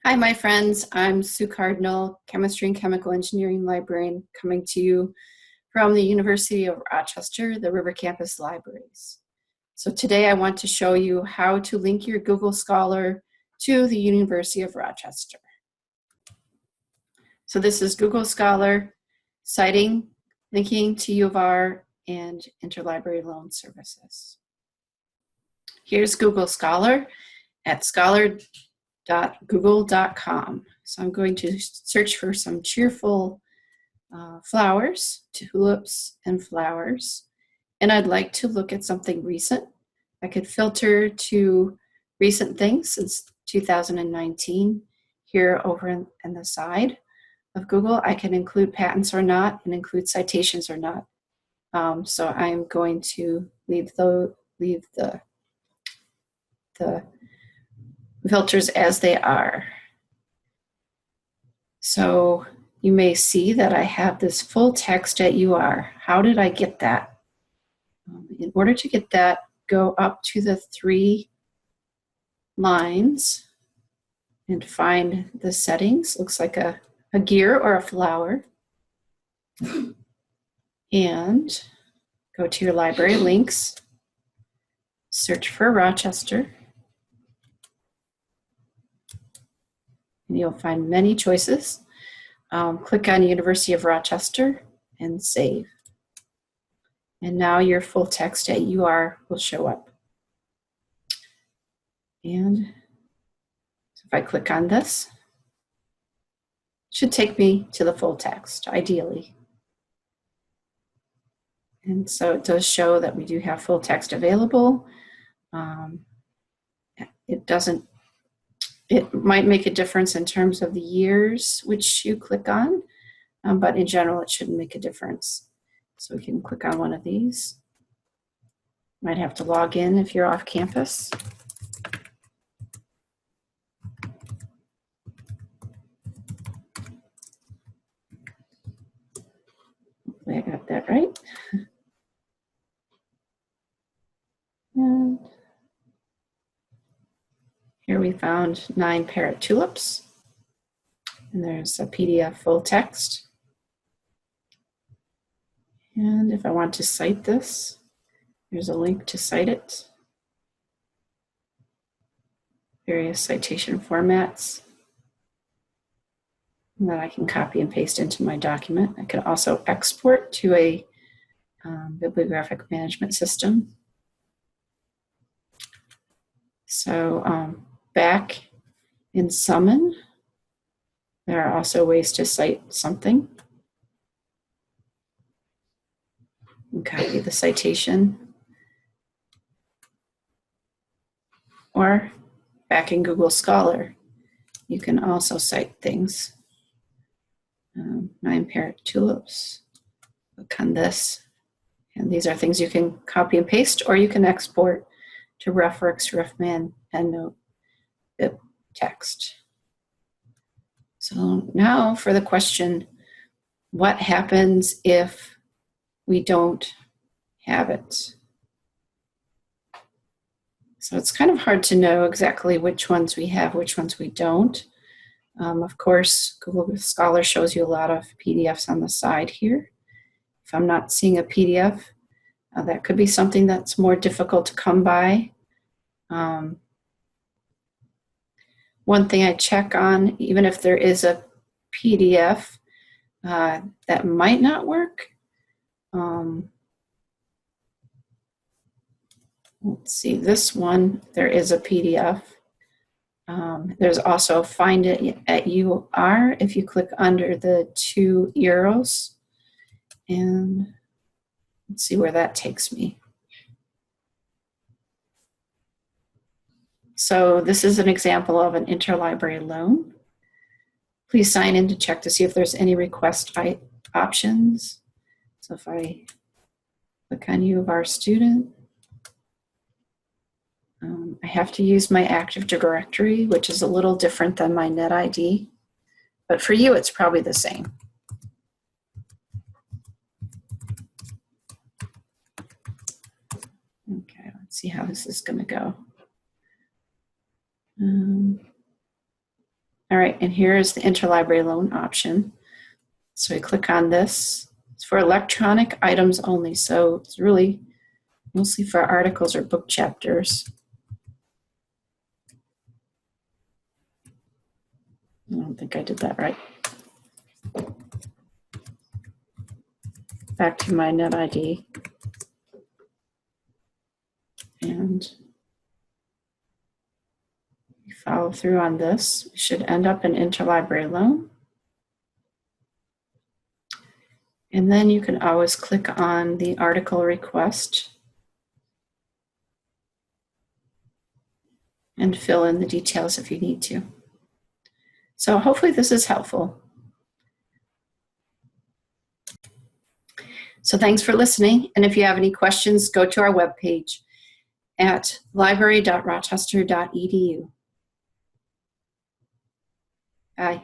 Hi, my friends. I'm Sue Cardinal, Chemistry and Chemical Engineering Librarian, coming to you from the University of Rochester, the River Campus Libraries. So today I want to show you how to link your Google Scholar to the University of Rochester. So this is Google Scholar, Citing, linking to U of R, and Interlibrary Loan Services. Here's Google Scholar at scholar.google.com. So I'm going to search for some cheerful flowers, tulips and flowers. And I'd like to look at something recent. I could filter to recent things since 2019 here over in the side of Google. I can include patents or not and include citations or not. So I'm going to leave the filters as they are. So you may see that I have this full text at UR. How did I get that? In order to get that, go up to the 3 lines and find the settings. Looks like a gear or a flower. And go to your library links, search for Rochester, and you'll find many choices. Click on University of Rochester and save. And now your full text at UR will show up. And so if I click on this, it should take me to the full text, ideally. And so it does show that we do have full text available. It might make a difference in terms of the years which you click on, but in general, it shouldn't make a difference. So we can click on one of these. Might have to log in if you're off campus. Hopefully I got that right. And here we found 9 parrot tulips. And there's a PDF full text. And if I want to cite this, there's a link to cite it. Various citation formats that I can copy and paste into my document. I can also export to a bibliographic management system. So back in Summon, there are also ways to cite something. And copy the citation. Or back in Google Scholar, you can also cite things. 9 parrot tulips. Click on this. And these are things you can copy and paste, or you can export to RefWorks, RefMan, EndNote, bib text. So now for the question, what happens if we don't have it? So it's kind of hard to know exactly which ones we have, which ones we don't. Of course, Google Scholar shows you a lot of PDFs on the side here. If I'm not seeing a PDF, that could be something that's more difficult to come by. One thing I check on, even if there is a PDF, that might not work. Let's see, this one, there is a PDF. There's also Find It at UR if you click under the 2 arrows. And let's see where that takes me. So this is an example of an interlibrary loan. Please sign in to check to see if there's any request options. So if I click on U of R student, I have to use my Active Directory, which is a little different than my NetID, but for you, it's probably the same. Okay, let's see how this is going to go. All right, and here is the interlibrary loan option. So we click on this. It's for electronic items only, so it's really mostly for articles or book chapters. I don't think I did that right. Back to my NetID. And we follow through on this. We should end up in interlibrary loan. And then you can always click on the article request and fill in the details if you need to. So hopefully this is helpful. So thanks for listening. And if you have any questions, go to our webpage at library.rochester.edu. Bye.